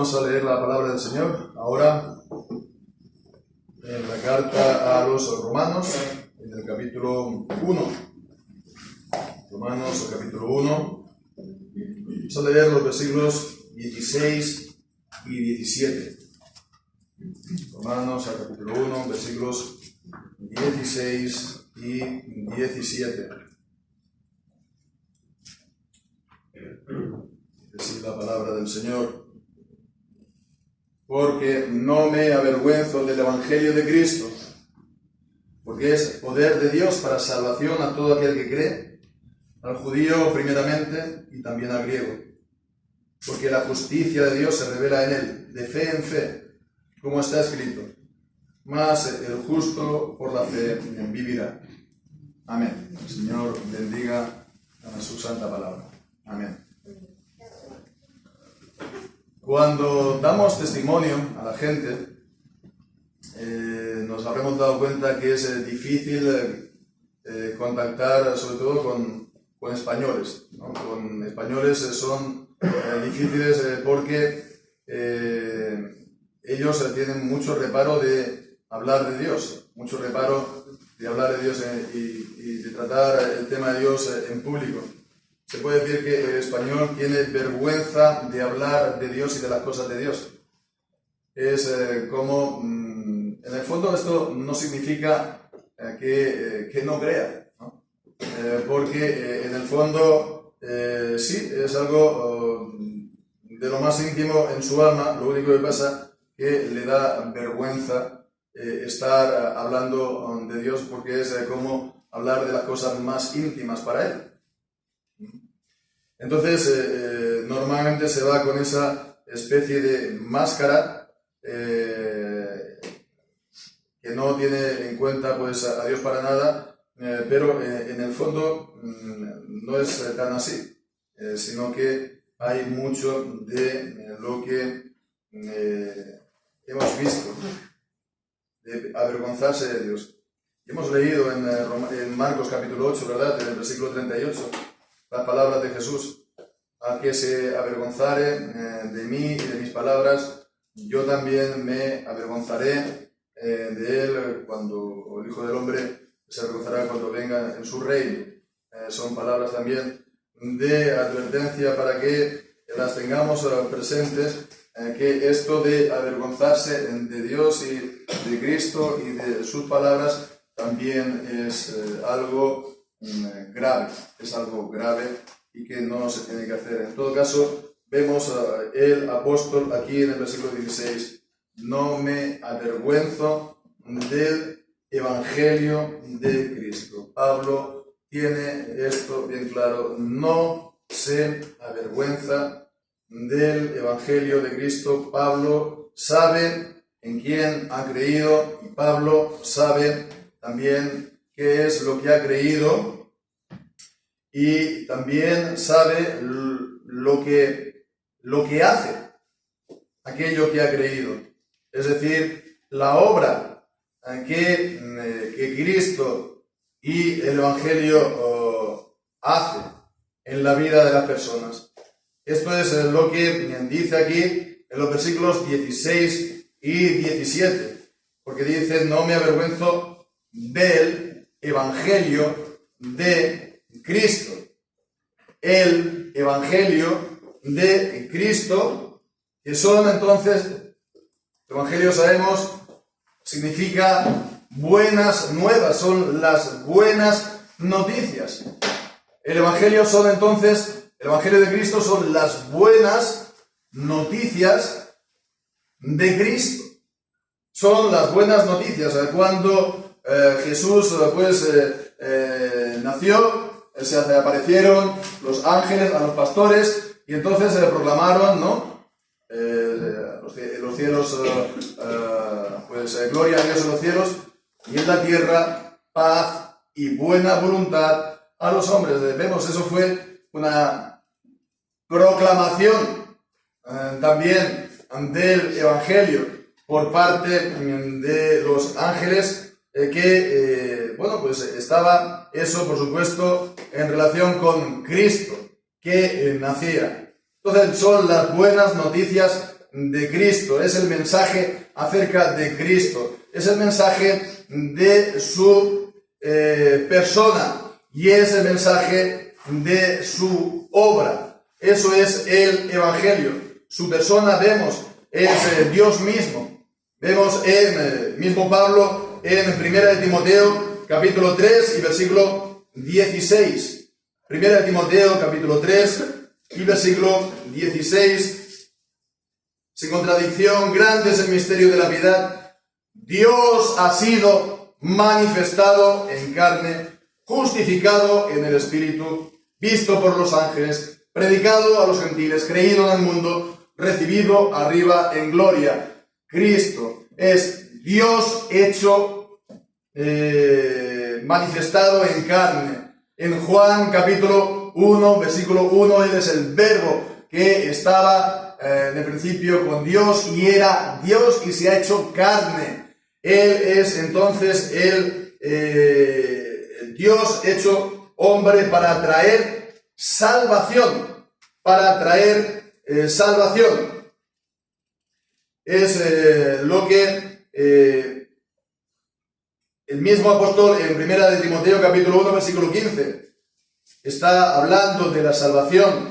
Vamos a leer la palabra del Señor ahora en la carta a los Romanos, en el capítulo 1. Romanos, capítulo 1. Vamos a leer los versículos 16 y 17. Romanos, capítulo 1, versículos 16 y 17. Decir la palabra del Señor. Porque no me avergüenzo del Evangelio de Cristo, porque es poder de Dios para salvación a todo aquel que cree, al judío primeramente y también al griego. Porque la justicia de Dios se revela en él, de fe en fe, como está escrito. Mas el justo por la fe vivirá. Amén. El Señor bendiga a su santa palabra. Amén. Cuando damos testimonio a la gente, nos habremos dado cuenta que es difícil contactar, sobre todo con españoles, ¿no? Con españoles son difíciles porque ellos tienen mucho reparo de hablar de Dios, mucho reparo de hablar de Dios y de tratar el tema de Dios en público. Se puede decir que el español tiene vergüenza de hablar de Dios y de las cosas de Dios. Es como, en el fondo esto no significa que no crea, ¿no? Porque en el fondo sí, es algo de lo más íntimo en su alma. Lo único que pasa que le da vergüenza estar hablando de Dios, porque es como hablar de las cosas más íntimas para él. Entonces, normalmente se va con esa especie de máscara que no tiene en cuenta pues, a Dios para nada, pero en el fondo no es tan así, sino que hay mucho de lo que hemos visto, de avergonzarse de Dios. Hemos leído en Marcos capítulo 8, ¿verdad?, en el versículo 38, las palabras de Jesús: al que se avergonzare de mí y de mis palabras, yo también me avergonzaré de él cuando el Hijo del Hombre se avergonzará cuando venga en su reino. Son palabras también de advertencia para que las tengamos presentes, que esto de avergonzarse de Dios y de Cristo y de sus palabras también es algo grave, y que no se tiene que hacer. En todo caso, vemos el apóstol aquí en el versículo 16: no me avergüenzo del Evangelio de Cristo. Pablo tiene esto bien claro: no se avergüenza del Evangelio de Cristo. Pablo sabe en quién ha creído, y Pablo sabe también qué es lo que ha creído, y también sabe lo que hace aquello que ha creído. Es decir, la obra que Cristo y el Evangelio hace en la vida de las personas. Esto es lo que dice aquí en los versículos 16 y 17, porque dice: no me avergüenzo del Evangelio de Cristo. El Evangelio de Cristo, que son entonces, Evangelio sabemos, significa buenas nuevas, son las buenas noticias. El Evangelio de Cristo son las buenas noticias de Cristo. Son las buenas noticias. Cuando Jesús nació, se aparecieron los ángeles a los pastores y entonces se proclamaron, ¿no?, los cielos, gloria a Dios en los cielos, y en la tierra paz y buena voluntad a los hombres. Vemos, eso fue una proclamación también del Evangelio por parte de los ángeles, estaba eso, por supuesto, en relación con Cristo, que nacía. Entonces, son las buenas noticias de Cristo, es el mensaje acerca de Cristo, es el mensaje de su persona y es el mensaje de su obra. Eso es el Evangelio. Su persona, vemos, es Dios mismo. Vemos en el mismo Pablo en 1 Timoteo capítulo 3 y versículo 16. 1 Timoteo capítulo 3 y versículo 16. Sin contradicción, grande es el misterio de la piedad. Dios ha sido manifestado en carne, justificado en el Espíritu, visto por los ángeles, predicado a los gentiles, creído en el mundo, recibido arriba en gloria. Cristo es Dios hecho manifestado en carne. En Juan capítulo 1, versículo 1, Él es el Verbo que estaba en el principio con Dios y era Dios y se ha hecho carne. Él es entonces el Dios hecho hombre para traer salvación, salvación. Es lo que el mismo apóstol en 1 Timoteo capítulo 1 versículo 15 está hablando de la salvación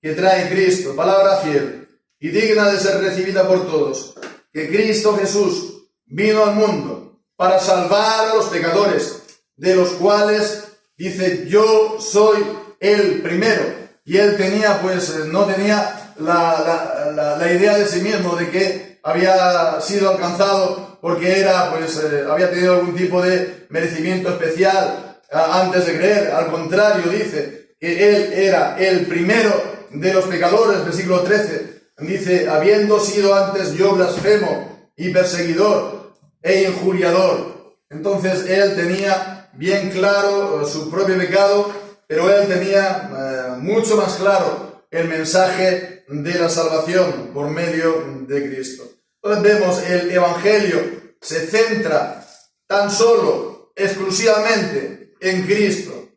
que trae Cristo, palabra fiel y digna de ser recibida por todos, que Cristo Jesús vino al mundo para salvar a los pecadores, de los cuales dice: yo soy el primero. Y él tenía, no tenía la idea de sí mismo, de que había sido alcanzado porque era, había tenido algún tipo de merecimiento especial antes de creer. Al contrario, dice que él era el primero de los pecadores. Versículo 13 dice: habiendo sido antes yo blasfemo y perseguidor e injuriador. Entonces él tenía bien claro su propio pecado, pero él tenía mucho más claro el mensaje de la salvación por medio de Cristo. Entonces vemos, el Evangelio se centra tan solo, exclusivamente en Cristo.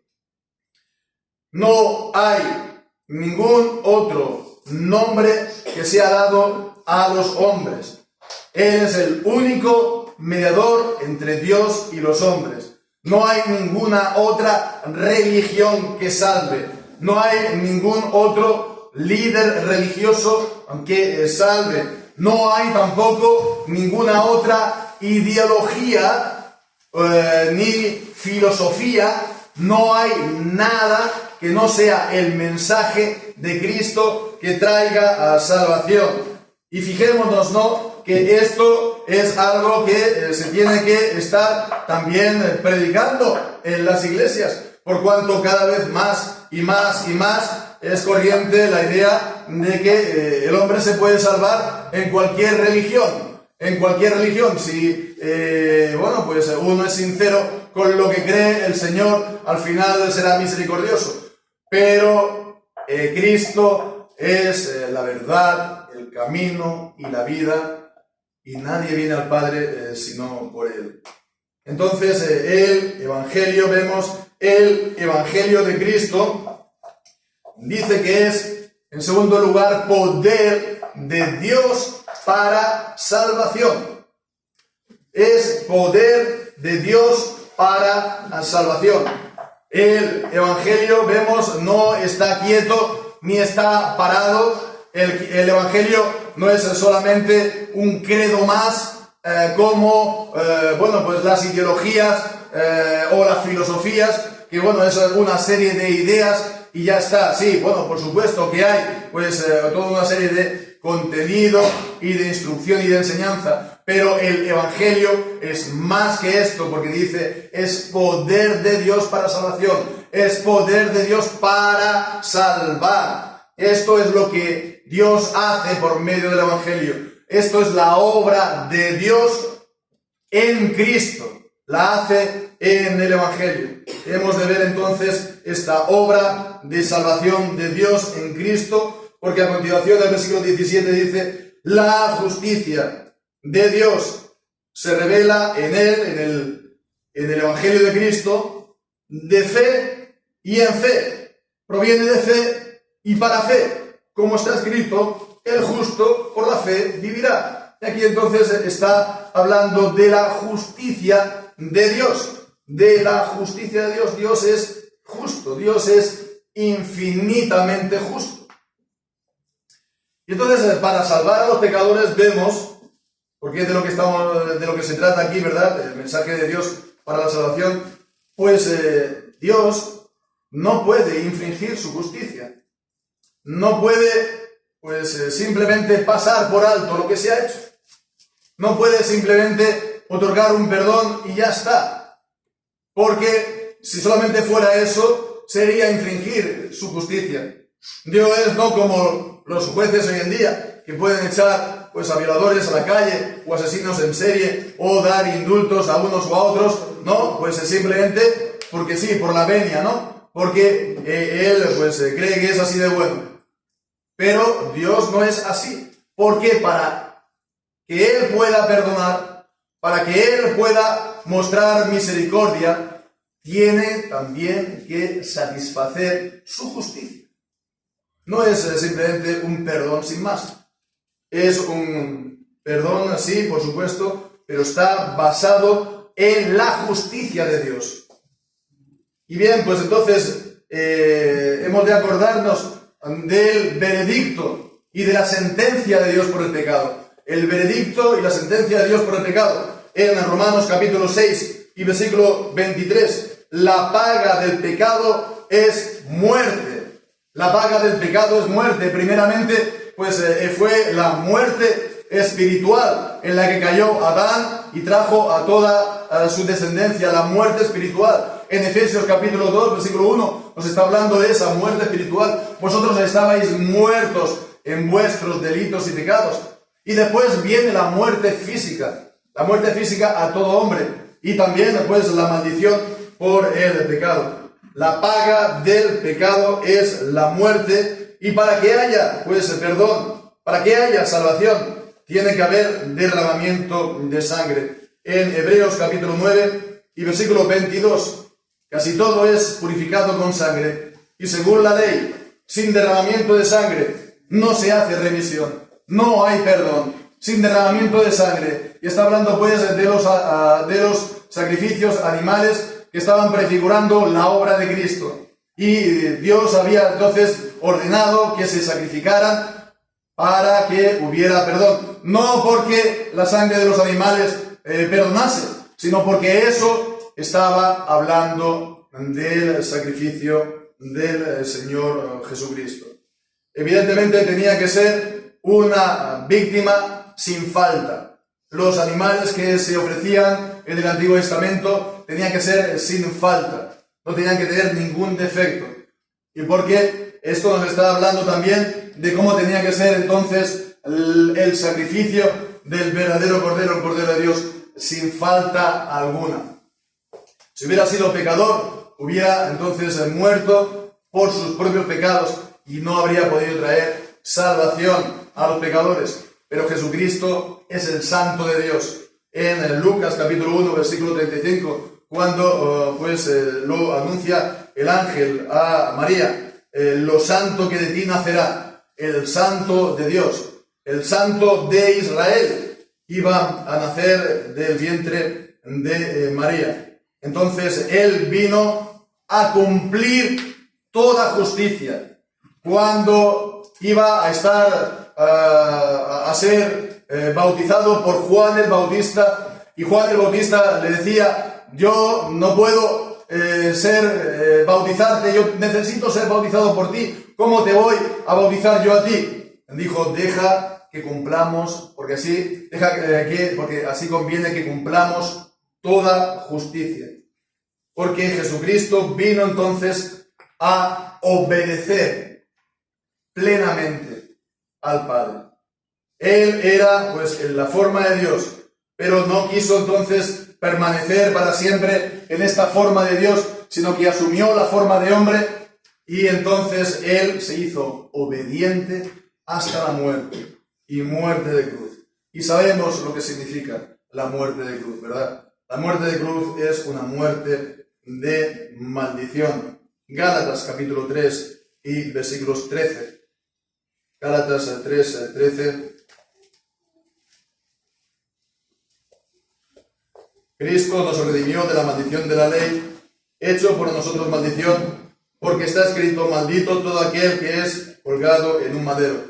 No hay ningún otro nombre que sea dado a los hombres. Él es el único mediador entre Dios y los hombres. No hay ninguna otra religión que salve. No hay ningún otro líder religioso que salve. No hay tampoco ninguna otra ideología ni filosofía. No hay nada que no sea el mensaje de Cristo que traiga a salvación. Y fijémonos, ¿no?, que esto es algo que se tiene que estar también predicando en las iglesias, por cuanto cada vez más y más y más es corriente la idea de que el hombre se puede salvar en cualquier religión. En cualquier religión, si uno es sincero con lo que cree, el Señor al final será misericordioso. Pero Cristo es la verdad, el camino y la vida, y nadie viene al Padre sino por Él. Entonces, el Evangelio, vemos, el Evangelio de Cristo dice que es, en segundo lugar, poder de Dios para salvación. Es poder de Dios para salvación. El Evangelio, vemos, no está quieto ni está parado. El Evangelio no es solamente un credo más, como las ideologías o las filosofías, que es una serie de ideas y ya está. Sí, por supuesto que hay toda una serie de contenido y de instrucción y de enseñanza, pero el Evangelio es más que esto, porque dice: es poder de Dios para salvación, es poder de Dios para salvar. Esto es lo que Dios hace por medio del Evangelio. Esto es la obra de Dios en Cristo. La hace en el Evangelio. Hemos de ver entonces esta obra de salvación de Dios en Cristo, porque a continuación del versículo 17 dice: la justicia de Dios se revela en Él, en el Evangelio de Cristo, de fe y en fe. Proviene de fe y para fe, como está escrito: el justo por la fe vivirá. Y aquí entonces está hablando de la justicia de Dios. De la justicia de Dios. Dios es justo, Dios es infinitamente justo. Y entonces, para salvar a los pecadores, vemos, porque es de lo que se trata aquí, ¿verdad? El mensaje de Dios para la salvación, pues Dios no puede infringir su justicia. No puede, pues, simplemente pasar por alto lo que se ha hecho. No puede simplemente otorgar un perdón y ya está. Porque si solamente fuera eso, sería infringir su justicia. Dios es no como los jueces hoy en día, que pueden echar pues a violadores a la calle, o asesinos en serie, o dar indultos a unos o a otros. No, pues es simplemente porque sí, por la venia, ¿no? Porque él pues cree que es así de bueno. Pero Dios no es así. Porque para que Él pueda perdonar, para que Él pueda mostrar misericordia, tiene también que satisfacer su justicia. No es simplemente un perdón sin más. Es un perdón, sí, por supuesto, pero está basado en la justicia de Dios. Y bien, pues entonces hemos de acordarnos del veredicto y de la sentencia de Dios por el pecado. El veredicto y la sentencia de Dios por el pecado. En Romanos capítulo 6 y versículo 23. La paga del pecado es muerte. La paga del pecado es muerte. Primeramente, pues fue la muerte espiritual en la que cayó Adán y trajo a toda su descendencia, la muerte espiritual. En Efesios capítulo 2, versículo 1, nos está hablando de esa muerte espiritual. Vosotros estabais muertos en vuestros delitos y pecados. Y después viene la muerte física a todo hombre. Y también, pues, la maldición por el pecado. La paga del pecado es la muerte, y para que haya, pues, perdón, para que haya salvación, tiene que haber derramamiento de sangre. En Hebreos capítulo 9 y versículo 22, casi todo es purificado con sangre, y según la ley, sin derramamiento de sangre, no se hace remisión, no hay perdón, sin derramamiento de sangre. Y está hablando, pues, de los sacrificios animales que estaban prefigurando la obra de Cristo. Y Dios había entonces ordenado que se sacrificaran para que hubiera perdón. No porque la sangre de los animales perdonase, sino porque eso estaba hablando del sacrificio del Señor Jesucristo. Evidentemente tenía que ser una víctima sin falta. Los animales que se ofrecían en el Antiguo Testamento tenían que ser sin falta, no tenían que tener ningún defecto. Y porque esto nos está hablando también de cómo tenía que ser entonces el sacrificio del verdadero Cordero, el Cordero de Dios, sin falta alguna. Si hubiera sido pecador, hubiera entonces muerto por sus propios pecados y no habría podido traer salvación a los pecadores. Pero Jesucristo es el Santo de Dios. En Lucas capítulo 1, versículo 35, cuando lo anuncia el ángel a María, lo santo que de ti nacerá, el Santo de Dios, el Santo de Israel, iba a nacer del vientre de María. Entonces Él vino a cumplir toda justicia. Cuando iba a estar a ser bautizado por Juan el Bautista, y Juan el Bautista le decía: yo no puedo bautizarte, yo necesito ser bautizado por ti, ¿cómo te voy a bautizar yo a ti? Dijo: deja que cumplamos, porque así conviene que cumplamos toda justicia. Porque Jesucristo vino entonces a obedecer plenamente al Padre. Él era, pues, en la forma de Dios, pero no quiso entonces permanecer para siempre en esta forma de Dios, sino que asumió la forma de hombre, y entonces Él se hizo obediente hasta la muerte, y muerte de cruz. Y sabemos lo que significa la muerte de cruz, ¿verdad? La muerte de cruz es una muerte de maldición. Gálatas capítulo 3 y versículos 13. Gálatas 3:13. Cristo nos redimió de la maldición de la ley, hecho por nosotros maldición, porque está escrito: maldito todo aquel que es colgado en un madero.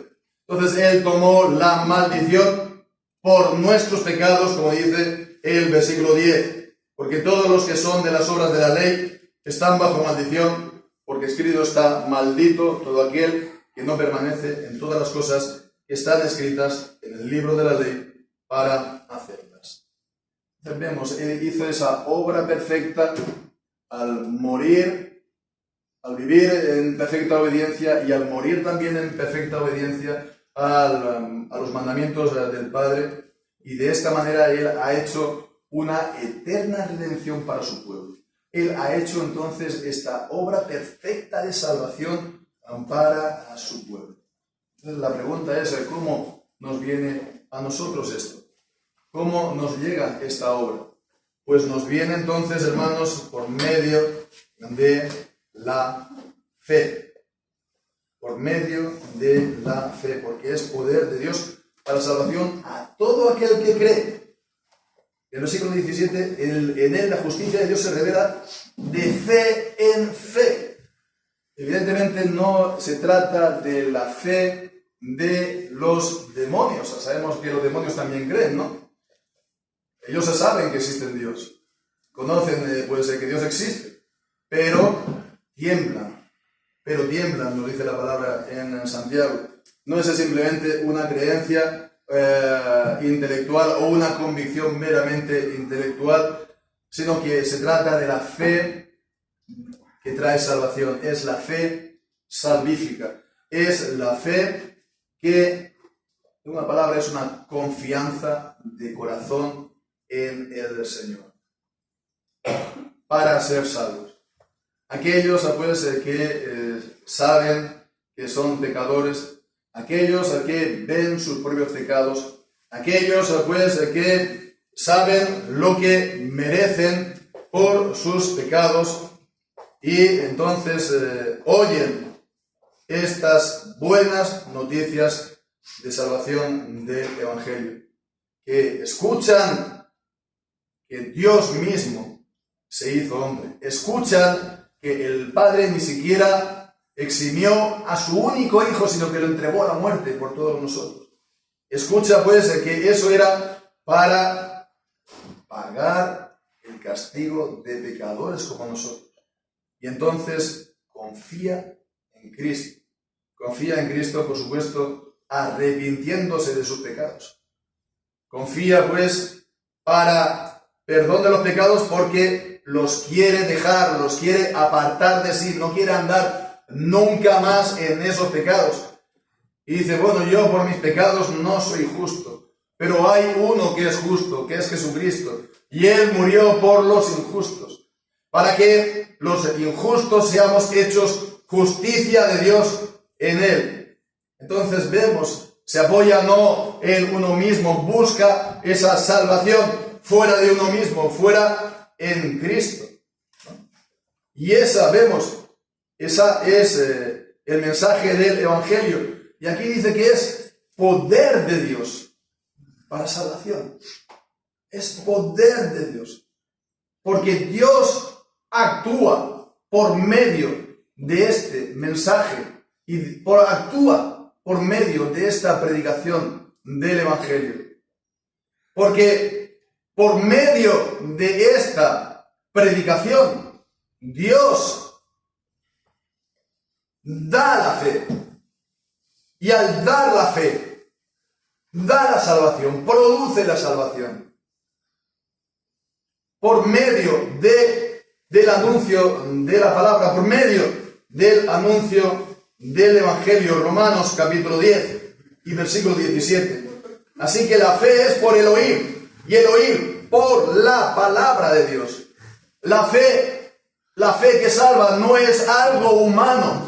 Entonces Él tomó la maldición por nuestros pecados, como dice el versículo 10. Porque todos los que son de las obras de la ley están bajo maldición, porque escrito está: maldito todo aquel que no permanece en todas las cosas que están escritas en el libro de la ley para hacerlas. Entonces vemos, Él hizo esa obra perfecta al morir, al vivir en perfecta obediencia y al morir también en perfecta obediencia a los mandamientos del Padre, y de esta manera Él ha hecho una eterna redención para su pueblo. Él ha hecho entonces esta obra perfecta de salvación para a su pueblo. Entonces la pregunta es: ¿cómo nos viene a nosotros esto? ¿Cómo nos llega esta obra? Pues nos viene entonces, hermanos, por medio de la fe. Por medio de la fe, porque es poder de Dios para salvación a todo aquel que cree. En el versículo 17, en él la justicia de Dios se revela de fe en fe. Evidentemente no se trata de la fe de los demonios. Sabemos que los demonios también creen, ¿no? Ellos saben que existe Dios. Conocen pues que Dios existe. Pero tiemblan, nos dice la palabra en Santiago. No es simplemente una creencia intelectual o una convicción meramente intelectual, sino que se trata de la fe que trae salvación. Es la fe salvífica. Es la fe que, en una palabra, es una confianza de corazón en el Señor para ser salvos. Aquellos pues, que saben que son pecadores, aquellos que ven sus propios pecados, aquellos pues, que saben lo que merecen por sus pecados, y entonces oyen estas buenas noticias de salvación del Evangelio, que escuchan que Dios mismo se hizo hombre, escuchan que el Padre ni siquiera eximió a su único Hijo, sino que lo entregó a la muerte por todos nosotros. Escucha pues que eso era para pagar el castigo de pecadores como nosotros. Y entonces confía en Cristo. Confía en Cristo, por supuesto, arrepintiéndose de sus pecados. Confía pues para perdón de los pecados, porque los quiere dejar, los quiere apartar de sí, no quiere andar nunca más en esos pecados. Y dice: bueno, yo por mis pecados no soy justo, pero hay uno que es justo, que es Jesucristo, y Él murió por los injustos, para que los injustos seamos hechos justicia de Dios en Él. Entonces vemos, se apoya no en uno mismo, busca esa salvación fuera de uno mismo, fuera en Cristo. Y esa es el mensaje del Evangelio. Y aquí dice que es poder de Dios para salvación. Es poder de Dios. Porque Dios actúa por medio de este mensaje y actúa por medio de esta predicación del Evangelio. Porque por medio de esta predicación, Dios da la fe. Y al dar la fe, da la salvación, produce la salvación. Por medio del anuncio de la palabra, por medio del anuncio del Evangelio. Romanos capítulo 10 y versículo 17. Así que la fe es por el oír, y el oír por la palabra de Dios. La fe que salva no es algo humano.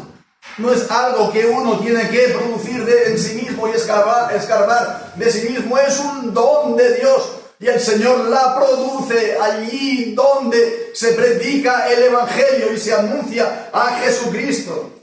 No es algo que uno tiene que producir en sí mismo y escarbar de sí mismo. Es un don de Dios. Y el Señor la produce allí donde se predica el Evangelio y se anuncia a Jesucristo.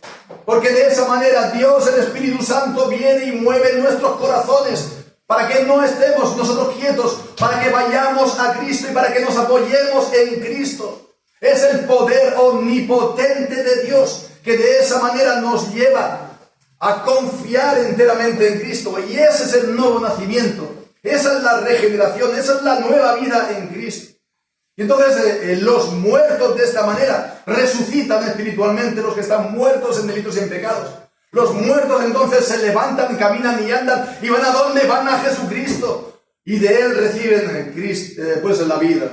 porque de esa manera Dios, el Espíritu Santo, viene y mueve nuestros corazones para que no estemos nosotros quietos, para que vayamos a Cristo y para que nos apoyemos en Cristo. Es el poder omnipotente de Dios que de esa manera nos lleva a confiar enteramente en Cristo. Y ese es el nuevo nacimiento, esa es la regeneración, esa es la nueva vida en Cristo. Y entonces los muertos de esta manera resucitan espiritualmente, los que están muertos en delitos y en pecados. Los muertos entonces se levantan, caminan y andan, y van ¿a dónde? Van a Jesucristo, y de Él reciben pues la vida.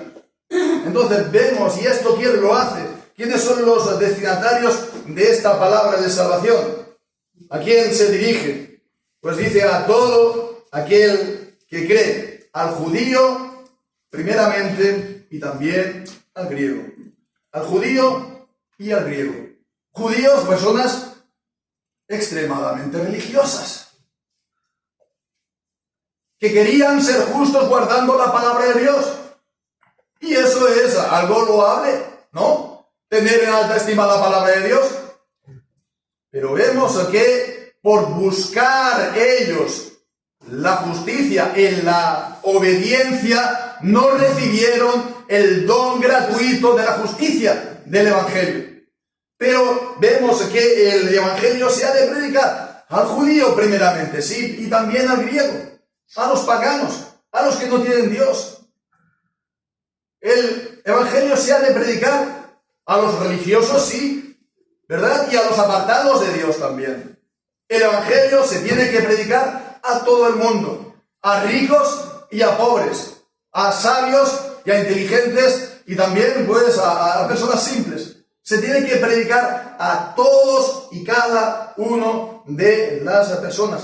Entonces vemos, y esto ¿quién lo hace? ¿Quiénes son los destinatarios de esta palabra de salvación? ¿A quién se dirige? Pues dice a todo aquel que cree, al judío primeramente y también al griego. Al judío y al griego. Judíos, personas extremadamente religiosas, que querían ser justos guardando la palabra de Dios. Y eso es algo loable, ¿no? Tener en alta estima la palabra de Dios. Pero vemos que por buscar ellos la justicia en la obediencia, no recibieron el don gratuito de la justicia del Evangelio. Pero vemos que el Evangelio se ha de predicar al judío primeramente, sí, y también al griego, a los paganos, a los que no tienen Dios. El Evangelio se ha de predicar a los religiosos, sí, ¿verdad? Y a los apartados de Dios también. El Evangelio se tiene que predicar a todo el mundo, a ricos y a pobres, a sabios y a inteligentes, y también pues a personas simples. Se tiene que predicar a todos y cada uno de las personas.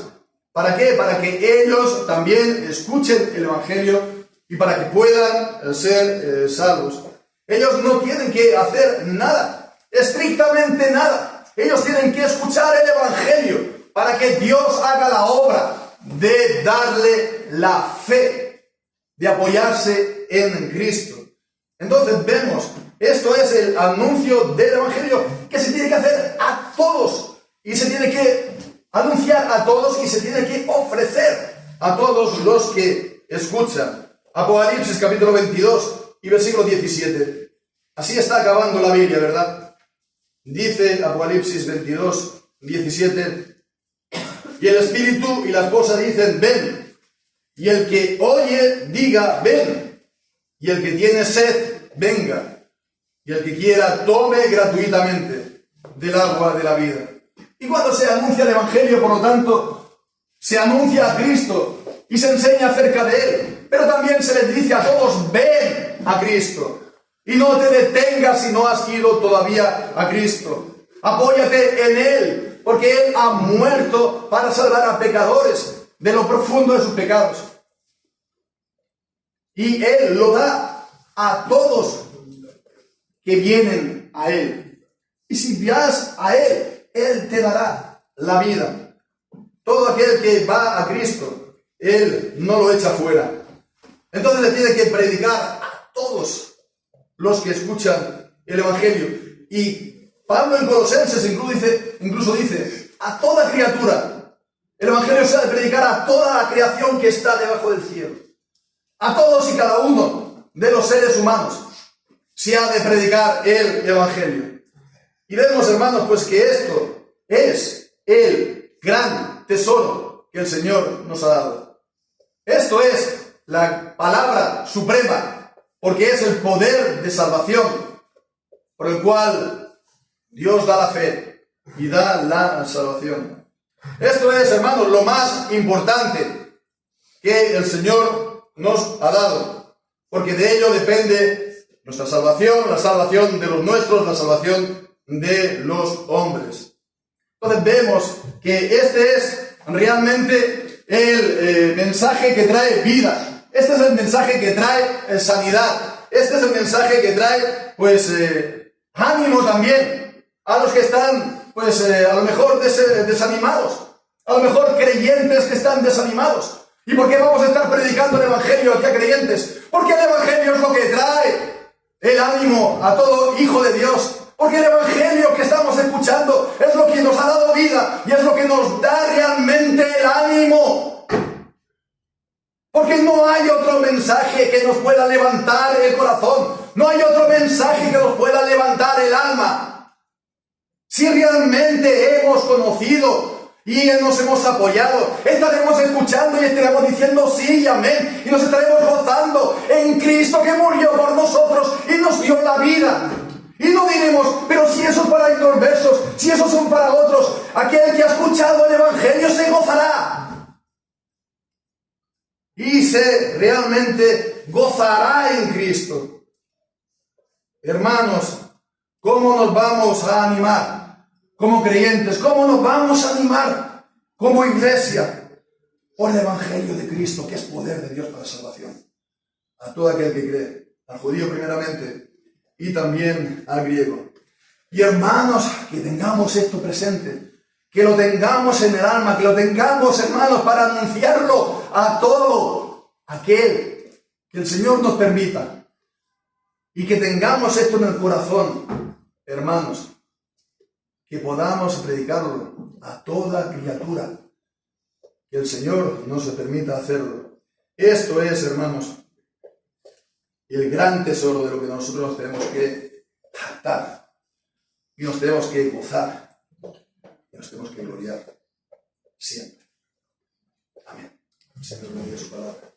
¿Para qué? Para que ellos también escuchen el Evangelio y para que puedan ser salvos. Ellos no tienen que hacer nada, estrictamente nada. Ellos tienen que escuchar el Evangelio para que Dios haga la obra de darle la fe, de apoyarse en Cristo. Entonces vemos, esto es el anuncio del Evangelio que se tiene que hacer a todos, y se tiene que anunciar a todos y se tiene que ofrecer a todos los que escuchan. Apocalipsis capítulo 22 y versículo 17. Así está acabando la Biblia, ¿verdad? Dice Apocalipsis 22, 17. Y el Espíritu y la esposa dicen, ven. Y el que oye, diga, ven. Y el que tiene sed, venga. Y el que quiera, tome gratuitamente del agua de la vida. Y cuando se anuncia el Evangelio, por lo tanto, se anuncia a Cristo y se enseña acerca de Él. Pero también se les dice a todos, ven a Cristo. Y no te detengas si no has ido todavía a Cristo. Apóyate en Él, porque Él ha muerto para salvar a pecadores de lo profundo de sus pecados. Y Él lo da a todos que vienen a Él. Y si vas a Él, Él te dará la vida. Todo aquel que va a Cristo, Él no lo echa fuera. Entonces le tiene que predicar a todos los que escuchan el Evangelio. Y Pablo en Colosenses incluso dice, a toda criatura. El Evangelio se ha de predicar a toda la creación que está debajo del cielo. A todos y cada uno de los seres humanos se ha de predicar el Evangelio. Y vemos, hermanos, pues que esto es el gran tesoro que el Señor nos ha dado. Esto es la palabra suprema, porque es el poder de salvación por el cual Dios da la fe y da la salvación. Esto es, hermanos, lo más importante que el Señor nos ha dado, porque de ello depende nuestra salvación, la salvación de los nuestros, la salvación de los hombres. Entonces vemos que este es realmente el mensaje que trae vida. Este es el mensaje que trae sanidad. Este es el mensaje que trae, pues, ánimo también a los que están, pues, a lo mejor desanimados, a lo mejor creyentes que están desanimados. ¿Y por qué vamos a estar predicando el Evangelio aquí a creyentes? Porque el Evangelio es lo que trae el ánimo a todo hijo de Dios. Porque el Evangelio que estamos escuchando es lo que nos ha dado vida y es lo que nos da realmente el ánimo. Porque no hay otro mensaje que nos pueda levantar el corazón, no hay otro mensaje que nos pueda levantar el alma. Si realmente hemos conocido y nos hemos apoyado, estaremos escuchando y estaremos diciendo sí y amén, y nos estaremos gozando en Cristo que murió por nosotros y nos dio la vida. Y no diremos, pero si eso es para inconversos, si esos son para otros, aquel que ha escuchado el Evangelio se gozará. Y se realmente gozará en Cristo. Hermanos, ¿cómo nos vamos a animar como creyentes? ¿Cómo nos vamos a animar como iglesia? Por el Evangelio de Cristo, que es poder de Dios para salvación. A todo aquel que cree, al judío primeramente y también al griego. Y hermanos, que tengamos esto presente, que lo tengamos en el alma, que lo tengamos, hermanos, para anunciarlo a todo aquel que el Señor nos permita. Y que tengamos esto en el corazón, hermanos, que podamos predicarlo a toda criatura, que el Señor nos permita hacerlo. Esto es, hermanos, el gran tesoro de lo que nosotros nos tenemos que tratar y nos tenemos que gozar y nos tenemos que gloriar siempre. Amén. Señor, bendiga su palabra.